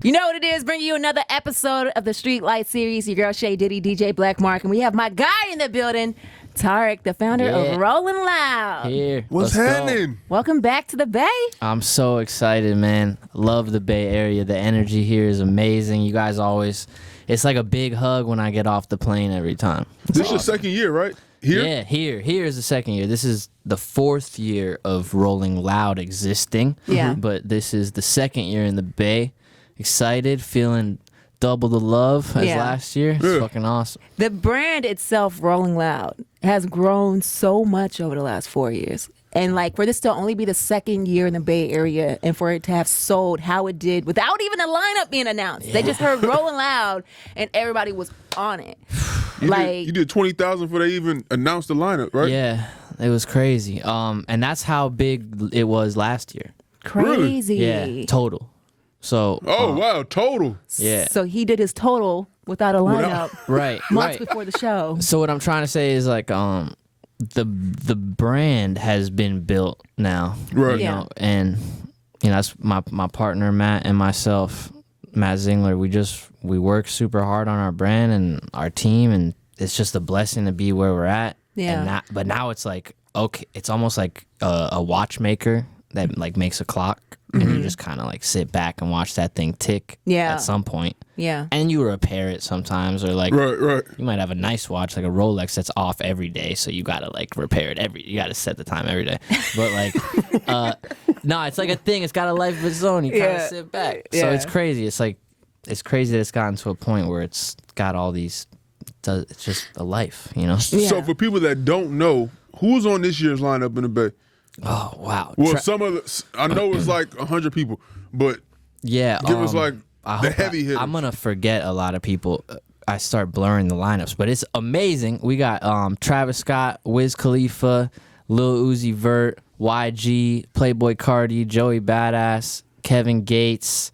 You know what it is, bringing you another episode of the Street Light series. Your girl Shay Diddy, DJ Black Mark, and we have my guy in the building, Tariq, the founder of Rolling Loud. Here. What's happening? Welcome back to the Bay. I'm so excited, man. Love the Bay Area. The energy here is amazing. You guys always, it's like a big hug when I get off the plane every time. This is your second year, right? Here? Yeah, here is the second year. This is the fourth year of Rolling Loud existing. Yeah. But this is the second year in the Bay. Excited, feeling double the love as last year. It's fucking awesome. The brand itself, Rolling Loud, has grown so much over the last 4 years. And like for this to only be the second year in the Bay Area and for it to have sold how it did without even a lineup being announced. They just heard Rolling Loud and everybody was on it. You did 20,000 before they even announced the lineup, right? Yeah, it was crazy. And that's how big it was last year. Crazy. Yeah, total. So wow, total. Yeah. So he did his total without a lineup Right. months before the show. So what I'm trying to say is like the brand has been built now. Right. You know, and you know, that's my partner Matt and myself, Matt Zingler, we work super hard on our brand and our team, and it's just a blessing to be where we're at. Yeah. But now it's like, okay, it's almost like a watchmaker that like makes a clock. And you just kind of like sit back and watch that thing tick at some point. Yeah. And you repair it sometimes, or like Right. you might have a nice watch like a Rolex that's off every day, so you gotta like repair it you gotta set the time every day. But like no, it's like a thing, it's got a life of its own. You kind of sit back. So it's crazy. It's crazy that it's gotten to a point where it's got all these, it's just a life, you know? So for people that don't know, who's on this year's lineup in the Bay? Oh wow. Well, I know it's like 100 people, but Yeah, give us like I the hope heavy hitters. I'm gonna forget a lot of people. I start blurring the lineups, but it's amazing. We got Travis Scott, Wiz Khalifa, Lil Uzi Vert, YG, Playboy Cardi, Joey Badass, Kevin Gates,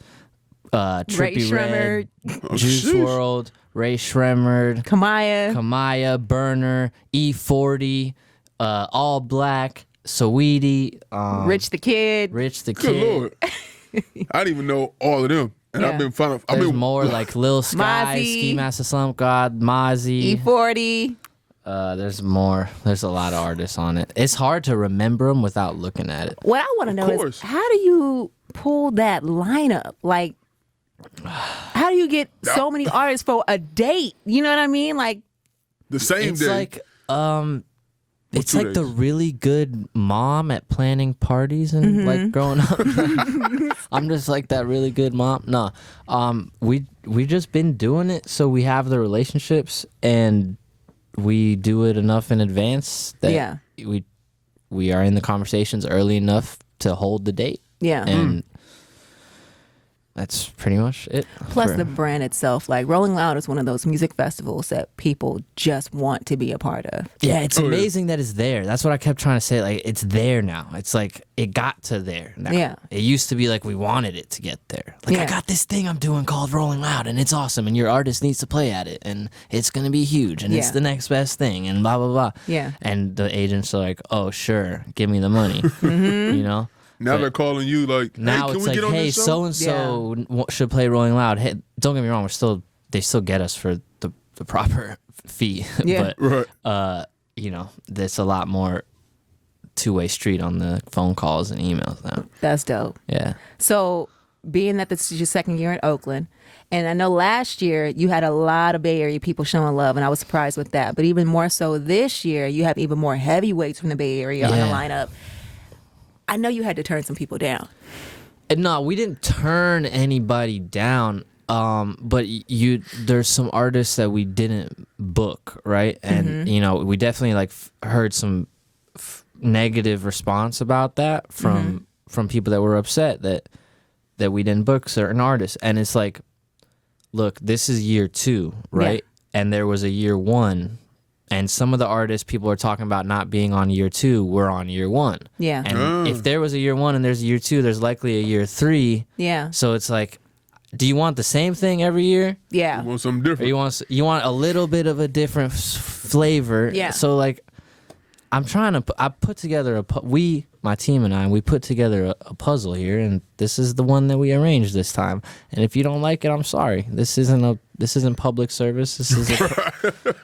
Trippie Redd, Juice WRLD, Ray Shremmerd, Kamaya, Burner, E40, All Black, Saweetie, Rich the Kid. Good Lord. I didn't even know all of them. And I've been finding. There's more like Lil Sky, Mozzie, Ski Master Slump God, Mozzie. E40. There's more. There's a lot of artists on it. It's hard to remember them without looking at it. What I want to know is, how do you pull that lineup? Like, how do you get so many artists for a date? You know what I mean? Like the same it's day. like it's 2 like days? the really good mom at planning parties and like growing up. I'm just like that really good mom. No, we just been doing it, so we have the relationships and we do it enough in advance that we are in the conversations early enough to hold the date. Yeah. And that's pretty much it. Plus the brand itself, like Rolling Loud is one of those music festivals that people just want to be a part of. Yeah, it's amazing that it's there. That's what I kept trying to say. Like, it's there now. It's like it got to there now. Yeah. It used to be like we wanted it to get there. Like, I got this thing I'm doing called Rolling Loud, and it's awesome, and your artist needs to play at it, and it's going to be huge, and it's the next best thing, and blah, blah, blah. Yeah. And the agents are like, oh, sure, give me the money. You know? Now they're calling you like, hey, Now can it's we like, get on hey, this show? so and so should play Rolling Loud. Hey, don't get me wrong, they still get us for the proper fee. Yeah. But you know, there's a lot more two-way street on the phone calls and emails now. That's dope. Yeah. So being that this is your second year in Oakland, and I know last year you had a lot of Bay Area people showing love, and I was surprised with that. But even more so this year, you have even more heavyweights from the Bay Area on the lineup. I know you had to turn some people down. And no, we didn't turn anybody down. But there's some artists that we didn't book, right? And you know, we definitely like heard some negative response about that from people that were upset that we didn't book certain artists. And it's like, look, this is year 2, right? Yeah. And there was a year 1. And some of the artists people are talking about not being on year 2 were on year 1. Yeah. And if there was a year 1 and there's a year 2, there's likely a year 3. Yeah. So it's like, do you want the same thing every year? Yeah. You want something different. Or you want a little bit of a different flavor? Yeah. So like, I'm trying to. I put together my team and I, we put together a puzzle here, and this is the one that we arranged this time. And if you don't like it, I'm sorry. This isn't public service. This is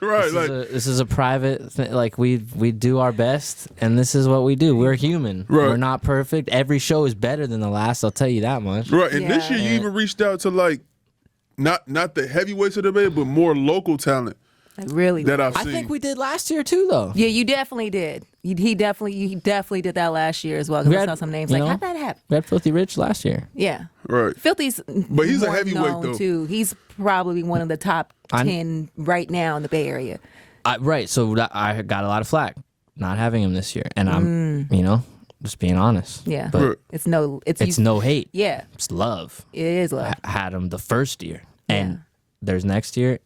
this is a private thing. Like we do our best, and this is what we do. We're human. Right. We're not perfect. Every show is better than the last. I'll tell you that much. Right. And this year you even reached out to like not the heavyweights of the debate, but more local talent. Really? That I've I seen. think we did last year too, though. Yeah, you definitely did. He definitely did that last year as well. Because I saw some names like, how'd that happen? We had Filthy Rich last year. Yeah. Right. Filthy's But he's a more heavyweight, known, though. too. He's probably one of the top 10 right now in the Bay Area. Right. So I got a lot of flack not having him this year, and I'm, just being honest. Yeah. But It's no hate. Yeah. It's love. It is love. Had him the first year, and there's next year.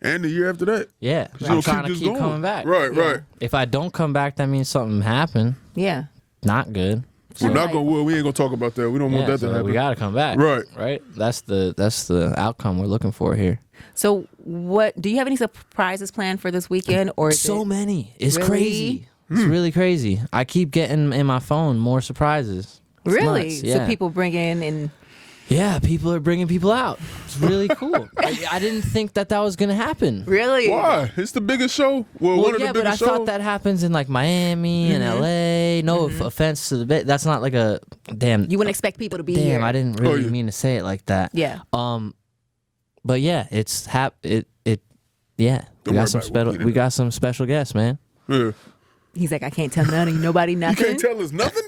And the year after that. Yeah. So I'm trying to keep coming back. Right. If I don't come back, that means something happened. Yeah. Not good. We ain't gonna talk about that. We don't want that to happen. We gotta come back. Right. That's the outcome we're looking for here. So what do you have any surprises planned for this weekend or So many. It's Really? crazy. It's really crazy. I keep getting in my phone more surprises. It's Really? nuts, yeah. So people bring in and Yeah, people are bringing people out. It's really cool. I didn't think that was gonna happen. really? Why? It's the biggest show. Well, one of the yeah, but I biggest shows. thought that happens in like Miami and LA. No offense to the bit. That's not like a damn. You wouldn't expect people to be here. Damn, I didn't really mean to say it like that. Yeah. But yeah, it's yeah. Don't worry about it. We got some special guests, man. Yeah. He's like, I can't tell nobody You nothing. can't tell us nothing?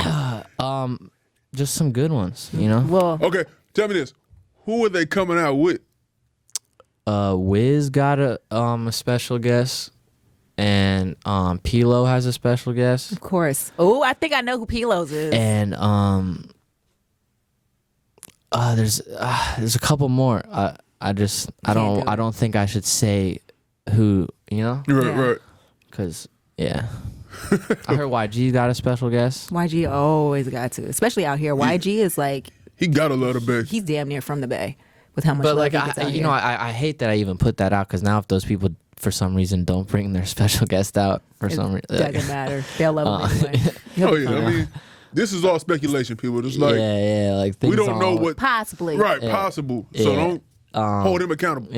Just some good ones, you know. Well, Okay, tell me this. Who are they coming out with? Wiz got a special guest, and Pilo has a special guest, of course. Oh, I think I know who Pilos is. and there's a couple more. I don't think I should say who, you know, Right. because I heard YG got a special guest. YG always got to, especially out here. YG is like, He got a lot of base. he's damn near from the Bay with how much But love like he gets out here. I hate that I even put that out, because now if those people for some reason don't bring their special guest out for some reason, doesn't matter. They'll love him anyway. He'll Oh be yeah, fine. I mean, this is all speculation, people. Just like like we things don't know all- what Possibly. possible. So Yeah. don't hold him accountable.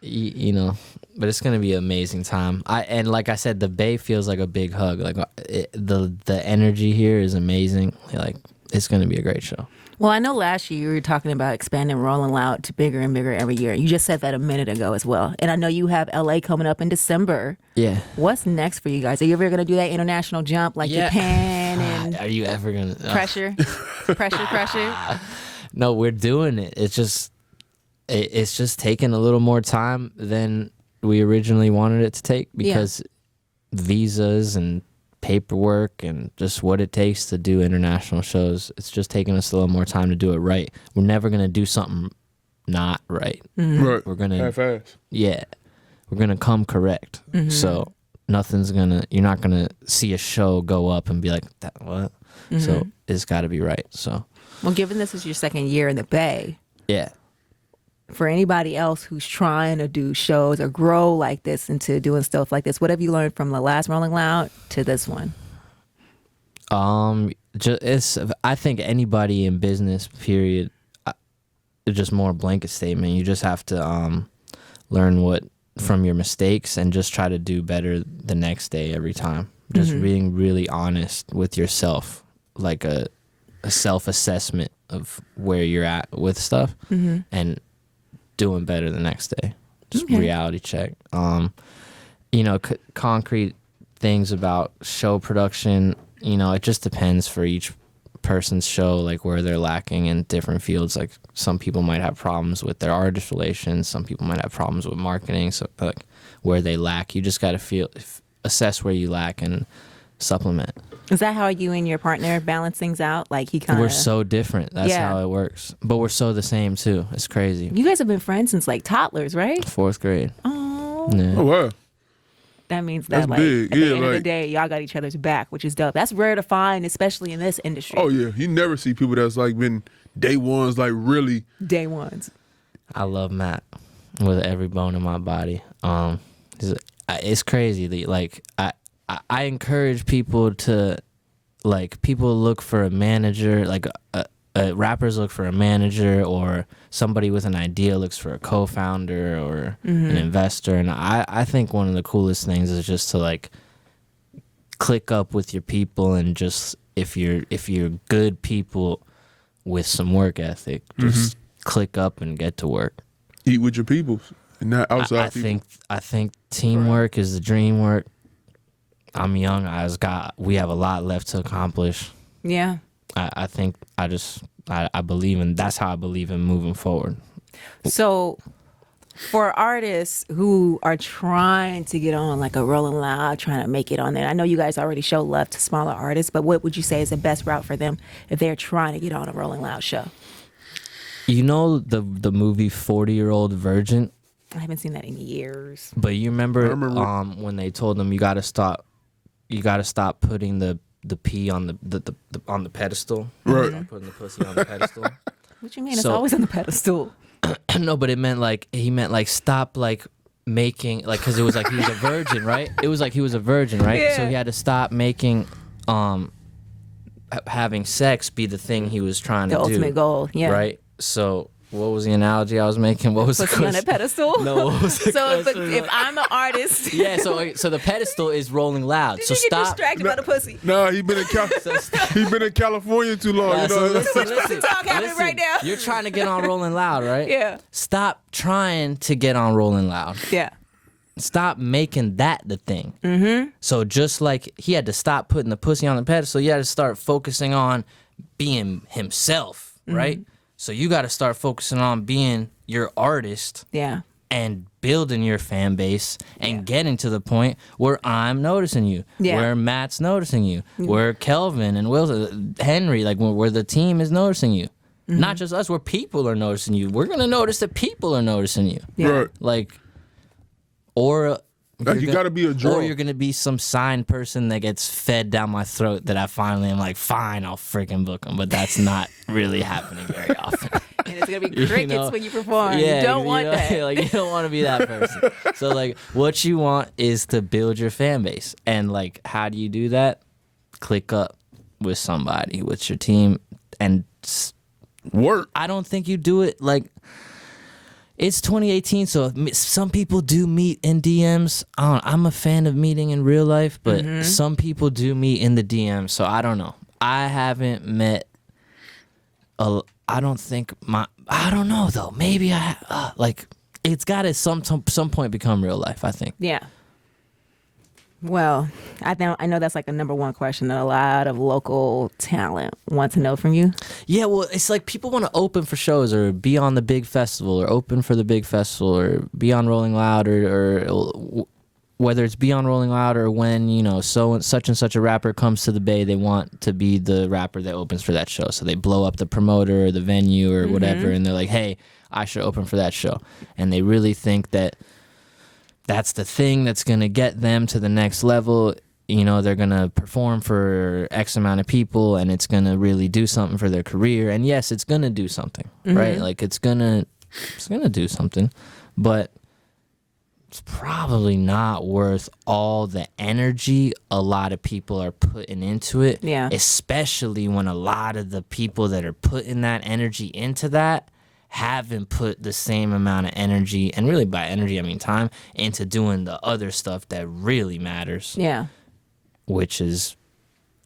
you know, but it's gonna be an amazing time. And like I said, the Bay feels like a big hug. Like the energy here is amazing. Like it's gonna be a great show. Well, I know last year you were talking about expanding Rolling Loud to bigger and bigger every year. You just said that a minute ago as well. And I know you have LA coming up in December. Yeah. What's next for you guys? Are you ever going to do that international jump like Japan and Are you ever gonna pressure? pressure? No, we're doing it. It's just taking a little more time than we originally wanted it to take, because visas and paperwork and just what it takes to do international shows. It's just taking us a little more time to do it right. We're never gonna do something not right. Right. We're gonna half-ass. we're gonna come correct. So you're not gonna see a show go up and be like, that what? So it's got to be right. So Well, given this is your second year in the Bay, yeah. for anybody else who's trying to do shows or grow like this into doing stuff like this, what have you learned from the last Rolling Loud to this one? I think anybody in business, period, it's just more a blanket statement. You just have to learn from your mistakes and just try to do better the next day every time. Just being really honest with yourself, like a self-assessment of where you're at with stuff, and doing better the next day. Just reality check. Concrete things about show production, it just depends for each person's show, like where they're lacking in different fields. Like some people might have problems with their artist relations, some people might have problems with marketing, so like where they lack, you just got to assess where you lack and supplement. Is that how you and your partner balance things out? Like he kind of... We're so different. That's how it works. But we're so the same too. It's crazy. You guys have been friends since like toddlers, right? 4th grade. Oh. Yeah. Oh wow. That means That's that like big. at the Yeah, end of the like- day, y'all got each other's back, which is dope. That's rare to find, especially in this industry. Oh yeah. You never see people that's like been day ones, like really. Day ones. I love Matt with every bone in my body. It's crazy. Like I I encourage people to, like, people look for a manager, like rappers look for a manager, or somebody with an idea looks for a co-founder or an investor. And I think one of the coolest things is just to, like, click up with your people, and just if you're good people with some work ethic, just click up and get to work. Eat with your people, and not outside people. I think teamwork is the dream work. I'm young. We have a lot left to accomplish. Yeah. I think I believe in, that's how I believe in moving forward. So for artists who are trying to get on like a Rolling Loud, trying to make it on there, I know you guys already show love to smaller artists, but what would you say is the best route for them if they're trying to get on a Rolling Loud show? You know the movie 40-Year-Old Virgin? I haven't seen that in years. But you remember, remember. when they told them you got to stop putting the pee on the on the pedestal. Right. Stop putting the pussy on the pedestal. What you mean? It's always on the pedestal. No, but he meant like stop like making, like, because it was like he was a virgin, right? It was like he was a virgin, right? Yeah. So he had to stop making having sex be the thing he was trying The to do. ultimate goal. Yeah. Right? So what was the analogy I was making? What was the Pussy on question? a pedestal. No, what was the So question? if I'm an artist, Yeah, so the pedestal is Rolling Loud. did So you get stop. distracted by the pussy? Nah, he been in California too long. Yeah, you know? so listen, talk happening right now. You're trying to get on Rolling Loud, right? Yeah. Stop trying to get on Rolling Loud. Yeah. Stop making that the thing. Mm-hmm. So just like he had to stop putting the pussy on the pedestal, you had to start focusing on being himself, right? So you got to start focusing on being your artist. Yeah. And building your fan base and getting to the point where I'm noticing you, where Matt's noticing you, where Kelvin and Will, Henry, like where the team is noticing you. Not just us, where people are noticing you. We're going to notice that people are noticing you. Yeah. Right. Like, or You got to be a draw. or you're going to be some signed person that gets fed down my throat that I finally am like, fine, I'll freaking book them. But that's not really happening very often. And it's gonna be crickets know, when you perform. You don't want that. Like, you don't want to be that person. So like, what you want is to build your fan base, and like, how do you do that? Click up with somebody, with your team, and Work. I don't think you do it like. It's 2018, so some people do meet in DMs. I'm a fan of meeting in real life, but some people do meet in the DMs. So I don't know. I haven't met. I don't know though. Maybe like it's got to some point become real life, I think. Yeah. Well, I know that's like a number one question that a lot of local talent want to know from you. Yeah, well, it's like people want to open for shows or be on the big festival or open for the big festival or be on Rolling Loud or whether it's be on Rolling Loud or when, you know, such and such a rapper comes to the Bay, they want to be the rapper that opens for that show. So they blow up the promoter or the venue or whatever, and they're like, hey, I should open for that show. And they really think that that's the thing that's going to get them to the next level. You know, they're going to perform for X amount of people and it's going to really do something for their career. And yes, it's going to do something, right? Like it's going to do something, but it's probably not worth all the energy a lot of people are putting into it. Yeah. Especially when a lot of the people that are putting that energy into that haven't put the same amount of energy, and really by energy I mean time, into doing the other stuff that really matters. Yeah. Which is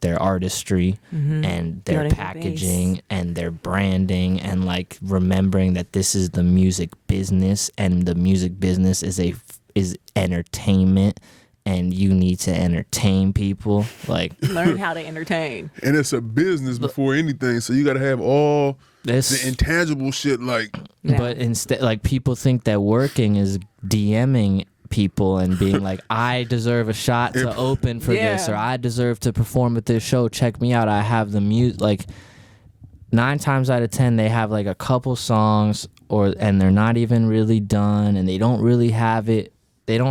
their artistry and their Building your packaging base. and their branding, and like remembering that this is the music business, and the music business is entertainment, and you need to entertain people. Like Learn how to entertain. And it's a business before anything, so you got to have all this, the intangible shit. Like, Yeah. but instead, like people think that working is DMing people and being like, I deserve a shot to open for this, Yeah. or I deserve to perform at this show. Check me out. I have the music. Like 9 times out of 10, they have like a couple songs, and they're not even really done, and they don't really have it. They're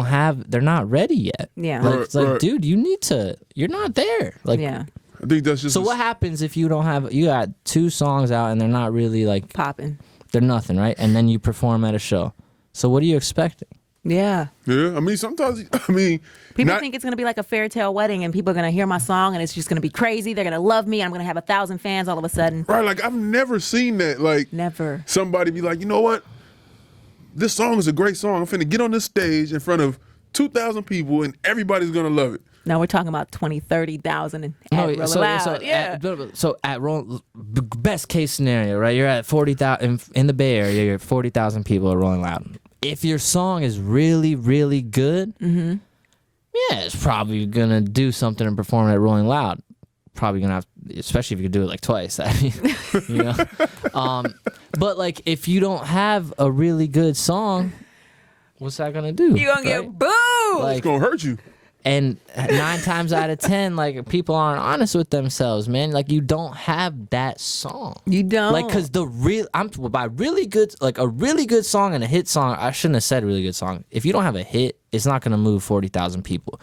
not ready yet. Yeah. Like, it's like, Right. dude, you're not there. Like, Yeah. I think that's just so what happens if you got 2 songs out and they're not really like, Popping. they're nothing, right? And then you perform at a show. So what are you expecting? Yeah. Yeah, I mean, sometimes, People not- think it's going to be like a fairy tale wedding and people are going to hear my song and it's just going to be crazy. They're going to love me. I'm going to have 1,000 fans all of a sudden. right, like I've never seen that. Like Never. somebody be like, you know what? This song is a great song. I'm finna get on this stage in front of 2,000 people and everybody's gonna love it. No, we're talking about 20, 30,000 and No, Rolling so, Loud. so Yeah. at best case scenario, right? You're at 40,000 in the Bay Area. You're at 40,000 people at Rolling Loud. If your song is really, really good, yeah, it's probably gonna do something and perform at Rolling Loud. Probably gonna have, especially if you could do it like twice. I mean, you know. But like, if you don't have a really good song, what's that gonna do? You're going to right? get booed. Like, It's gonna hurt you. and 9 times out of 10, like, people aren't honest with themselves, man. Like, you don't have that song. You don't. Like, cause by really good, like a really good song and a hit song. I shouldn't have said really good song. If you don't have a hit, it's not gonna move 40,000 people.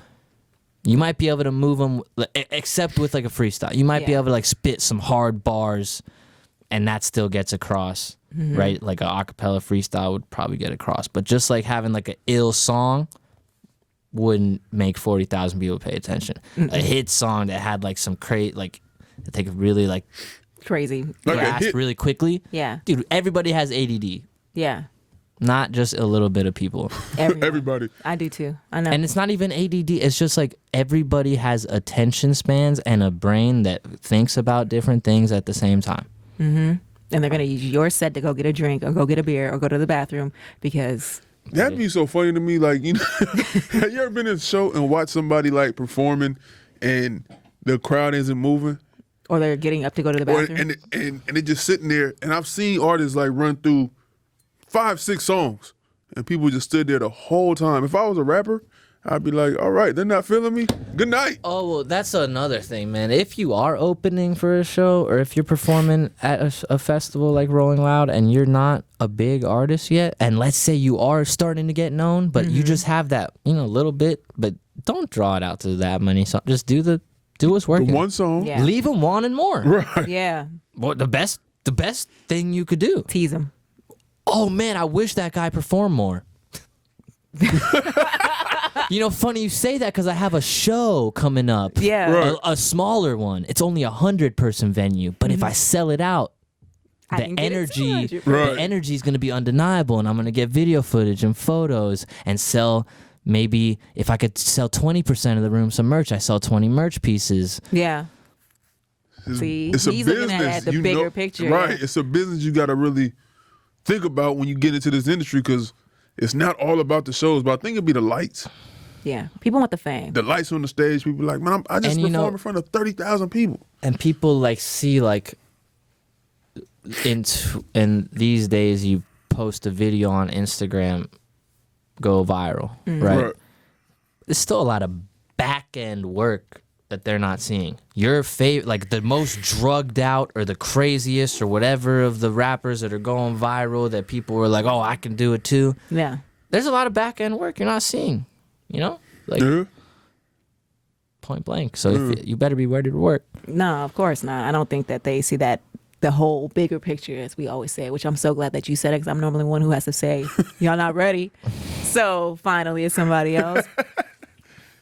You might be able to move them, except with like a freestyle. You might be Yeah. able to like spit some hard bars, and that still gets across, right? Like a acapella freestyle would probably get across, but just like having like an ill song wouldn't make 40,000 people pay attention. A hit song that had like some like that they could really like Crazy. Like a grasp hit. really quickly. Yeah. Dude, everybody has ADD, Yeah. not just a little bit of people. Everyone. Everybody. I do too. I know. And it's not even ADD. It's just like everybody has attention spans and a brain that thinks about different things at the same time. And they're going to use your set to go get a drink or go get a beer or go to the bathroom because That'd be so funny to me. Like, you know, have you ever been in a show and watch somebody like performing and the crowd isn't moving? or they're getting up to go to the Or, bathroom. and they're just sitting there. And I've seen artists like run through 5, 6 songs and people just stood there the whole time. If I was a rapper, I'd be like, all right, they're not feeling me. Good night. Oh, well, that's another thing, man. If you are opening for a show or if you're performing at a festival like Rolling Loud and you're not a big artist yet, and let's say you are starting to get known, but you just have that, little bit, but don't draw it out to that many songs. Just do what's The working. one song. Yeah. Leave them wanting more. Right. Yeah. Well, the best thing you could do. Tease them. Oh man, I wish that guy performed more. Funny you say that because I have a show coming up. Yeah. Right. A smaller one. It's only 100-person venue, but if I sell it out, I the can get it energy, 200. Right. the energy is going to be undeniable, and I'm going to get video footage and photos and sell. Maybe if I could sell 20% of the room some merch, I sell 20 merch pieces. Yeah. It's, See, it's a he's business. looking at the you bigger know- picture. Right. Yeah. It's a business you got to really think about when you get into this industry because it's not all about the shows, but I think it'd be the lights. Yeah. People want the fame. The lights on the stage, people like, man, I just And performed in front of 30,000 people. And people like see like in these days you post a video on Instagram, go viral, right? There's still a lot of back end work that they're not seeing. Your favorite, like the most drugged out or the craziest or whatever of the rappers that are going viral that people were like, oh, I can do it too. Yeah. There's a lot of back end work you're not seeing, like Yeah. point blank. So if you better be ready to work. No, of course not. I don't think that they see that the whole bigger picture, as we always say, which I'm so glad that you said it because I'm normally one who has to say, y'all not ready. So finally it's somebody else.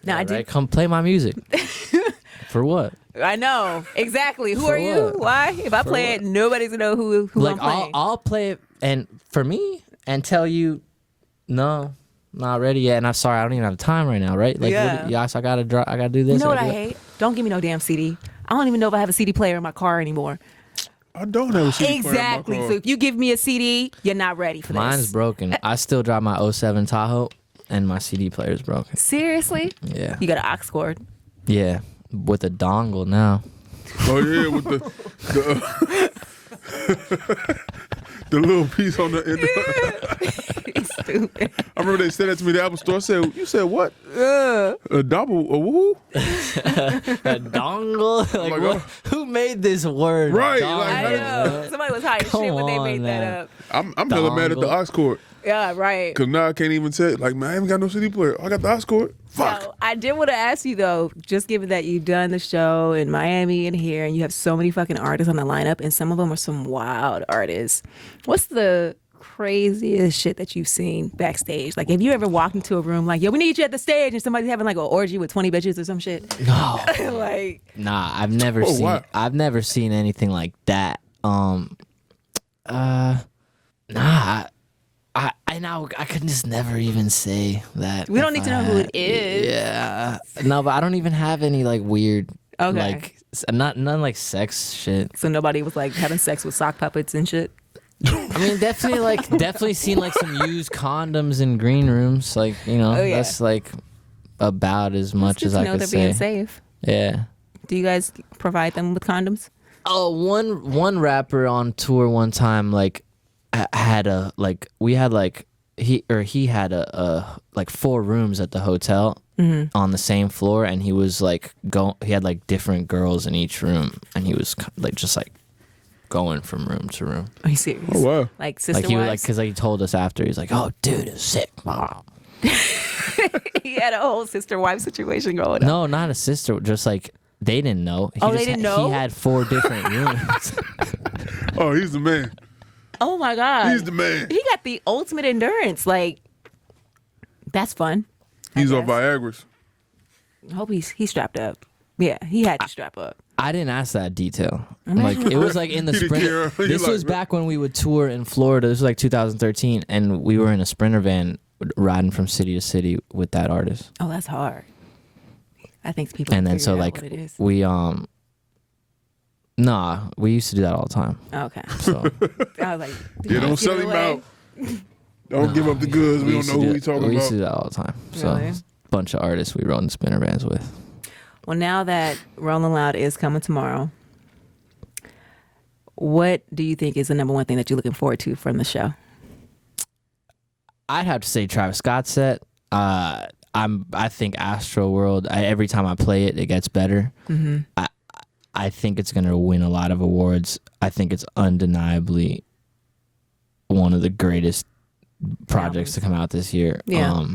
Now I Right? Come play my music. For what? I know. Exactly. Who For are you? what? Why? If I play it, nobody's gonna know who Like I'm playing. I'll play it and for me and tell you, no, not ready yet. And I'm sorry, I don't even have time right now, right? Like, Yeah. so I gotta do this. You know what gotta I do that. hate? Don't give me no damn CD. I don't even know if I have a CD player in my car anymore. I don't have a CD Exactly. player in my So car. if you give me a CD, you're not ready for Mine's this. broken. I still drive my 07 Tahoe, and my CD player's broken. Seriously? Yeah, You got an aux cord. yeah, with a dongle now. Oh, yeah, with the little piece on the end. Stupid. I remember they said that to me at the Apple store. I said, you said what? A double, a woo? A dongle? Like, Like, what? Who made this word? Right, dongle? like, I know. Somebody was high as shit when they Come made on that now. up. I'm hella mad at the Dongle. aux cord. Yeah, right. Because now I can't even tell. Like, man, I haven't got no CD player. I got the aux cord. Fuck. So I did want to ask you though, just given that you've done the show in Miami and here, and you have so many fucking artists on the lineup, and some of them are some wild artists. What's the craziest shit that you've seen backstage? Like, have you ever walked into a room like, yo, we need you at the stage, and somebody's having like an orgy with 20 bitches or some shit? No. Like, Nah, I've never seen. wow. I've never seen anything like that. Nah. I could just never even say that. we don't if need to I know who had- it is. Yeah. No, but I don't even have any like weird. Okay. Like none like sex shit. So nobody was like having sex with sock puppets and shit. I mean, definitely seen like some used condoms in green rooms. Like, you know, Oh, yeah. that's like about as much It's as good I to know could they're say. being safe. Yeah. Do you guys provide them with condoms? Oh, one rapper on tour one time like had a like we had like he had a like 4 rooms at the hotel on the same floor, and he was like he had like different girls in each room, and he was like just like going from room to room. Are you serious? Oh wow. Like sister Like he was like, wives? because like, he told us after, he's like, "Oh, dude, it's sick." He had a whole sister wife situation going on. No, not a sister. Just like they didn't know. Oh, they didn't know? He had 4 different rooms. Oh, he's the man. Oh my God. He's the man. He got the ultimate endurance. Like, that's fun. He's on guess. Viagra's. I hope he's strapped up. Yeah, he had to strap up. I didn't ask that detail. Like it was like in the He didn't care. sprinter. He This like, was back when we would tour in Florida. This was like 2013, and we were in a sprinter van riding from city to city with that artist. Oh, that's hard. I think people And then figure so out like what it is. we we used to do that all the time. Okay. So I was like, Yeah, don't sell him out. Don't give up the goods. We don't know who we talking We used to about. do that all the time. So Really? bunch of artists we rode in sprinter vans with. Well, now that Rolling Loud is coming tomorrow, what do you think is the number one thing that you're looking forward to from the show? I'd have to say Travis Scott's set. I think Astro World. Every time I play it, it gets better. I think it's gonna win a lot of awards. I think it's undeniably one of the greatest projects to come out this year. Yeah.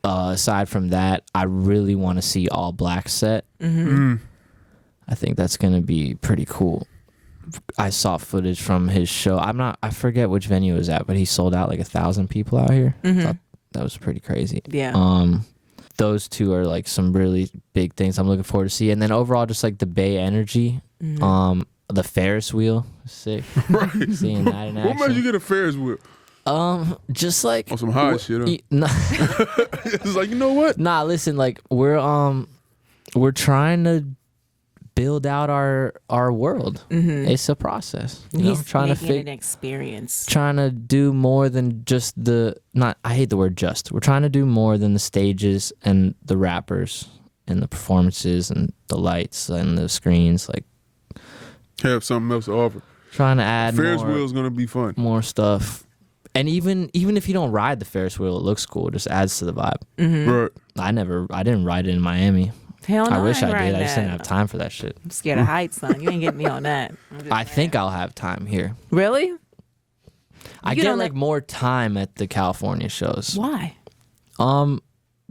Aside from that, I really want to see All Black set. Mm. I think that's gonna be pretty cool. I saw footage from his show. I forget which venue it was at, but he sold out like 1,000 people out here. Thought that was pretty crazy. Yeah. Those two are like some really big things I'm looking forward to see. And then overall, just like the Bay energy. The Ferris wheel, sick. Right. Seeing that in What made you action. get a Ferris wheel? Just like On some high shit, huh? Nah, It's like, you know what? nah, listen, like we're trying to build out our world. It's a process. You know, He's trying to making it an experience. trying to do more than just I hate the word just. We're trying to do more than the stages and the rappers and the performances and the lights and the screens. Like Have something else to offer. trying to add Ferris more, wheel is gonna be fun. more stuff. And even if you don't ride the Ferris wheel, it looks cool. It just adds to the vibe. Right. I didn't ride it in Miami. Hell no, I wish ain't I did. riding I just didn't that. have time for that shit. I'm scared of heights, son. You ain't getting me on that. I'm just I saying. think I'll have time here. Really? I You get don't like more time at the California shows. Why?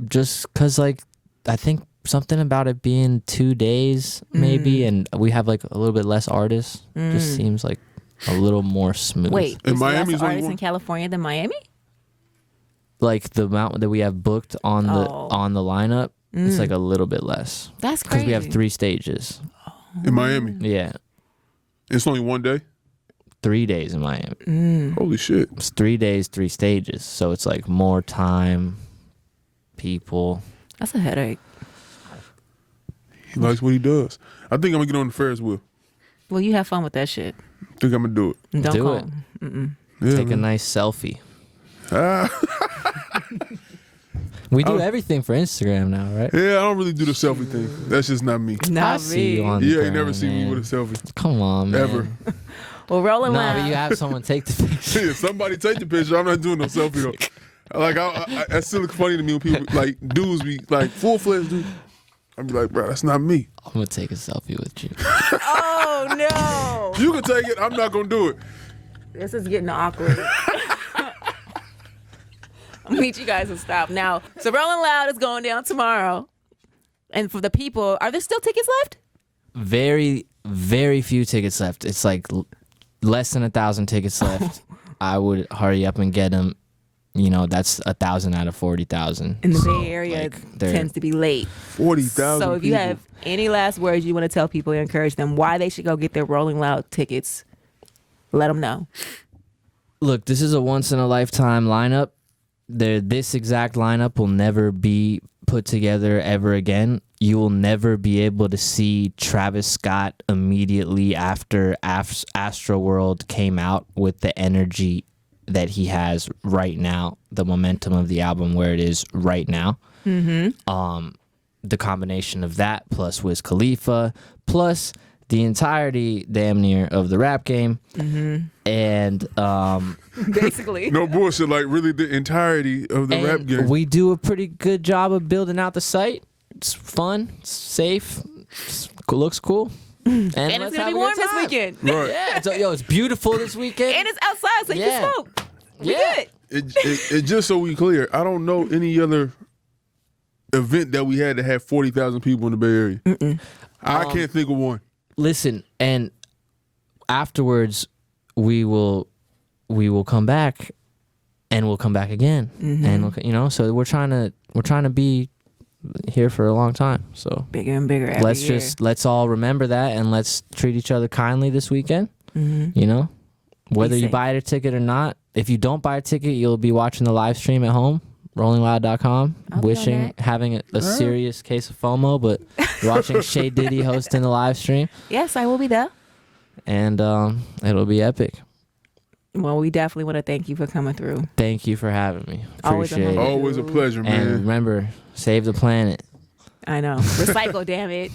Just cause like I think something about it being 2 days maybe, and we have like a little bit less artists. Just seems like a little more smooth. Wait, And there's Miami's less only artists one? in California than Miami? Like the amount that we have booked on Oh. the lineup, it's like a little bit less That's because crazy. we have 3 stages. In Miami. Yeah, It's only one day. 3 days in Miami. Holy shit. It's 3 days, 3 stages, so it's like more time, people. That's a headache. He likes what he does. I think I'm gonna get on the Ferris wheel. Well, you have fun with that shit. I think I'm gonna do it. And don't Do call. it. Yeah, Take a man. nice selfie. Ah, We do everything for Instagram now, right? yeah, I don't really do the selfie thing. That's just not me. I Not see you me. on the You ain't gram, never seen me man. with a selfie. Come on, man. Ever. Well, Rolling No, Loud. but you have someone take the picture. Yeah, somebody take the picture. I'm not doing no selfie though. Like, that still look funny to me when people, like, dudes be, like, full-fledged dudes. I'd be like, bro, that's not me. I'm gonna take a selfie with you. Oh no! You can take it. I'm not gonna do it. This is getting awkward. I need you guys to stop now. So Rolling Loud is going down tomorrow, and for the people, are there still tickets left? Very, very few tickets left. It's like less than 1,000 tickets left. I would hurry up and get them. You know, that's 1,000 out of 40,000. In the Bay Area, like, it they're- tends to be late. 40,000. So if you have any last words you want to tell people to encourage them why they should go get their Rolling Loud tickets, let them know. Look, this is a once in a lifetime lineup. This exact lineup will never be put together ever again. You will never be able to see Travis Scott immediately after Astroworld came out with the energy that he has right now, the momentum of the album where it is right now. The combination of that plus Wiz Khalifa plus the entirety damn near of the rap game and Basically. No bullshit, like really the entirety of the rap game. we do a pretty good job of building out the site. It's fun, it's safe, looks cool. And And it's going to be warm this weekend. Right. Yeah, so, it's beautiful this weekend. And it's outside, so you Yeah. can smoke. We Yeah. good. It just so we clear, I don't know any other event that we had to have 40,000 people in the Bay Area. I can't think of one. Listen, and afterwards we will come back and we'll come back again. And so we're trying to be here for a long time. So Bigger and bigger every year. let's all remember that and let's treat each other kindly this weekend. You know, whether you safe. buy a ticket or not. If you don't buy a ticket, you'll be watching the live stream at home, rollingloud.com, I'll be on having a serious case of FOMO, but watching Shay Diddy hosting the live stream. Yes, I will be there. And it'll be epic. Well, we definitely want to thank you for coming through. Thank you for having me. Always a Appreciate it. honor. Always a pleasure, And man. remember, save the planet. I know. Recycle, damn it.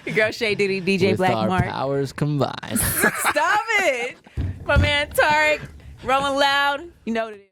Your girl Shay Diddy, DJ with Black our Mark. powers combined. Stop it. My man Tariq, Rolling Loud. You know what it is.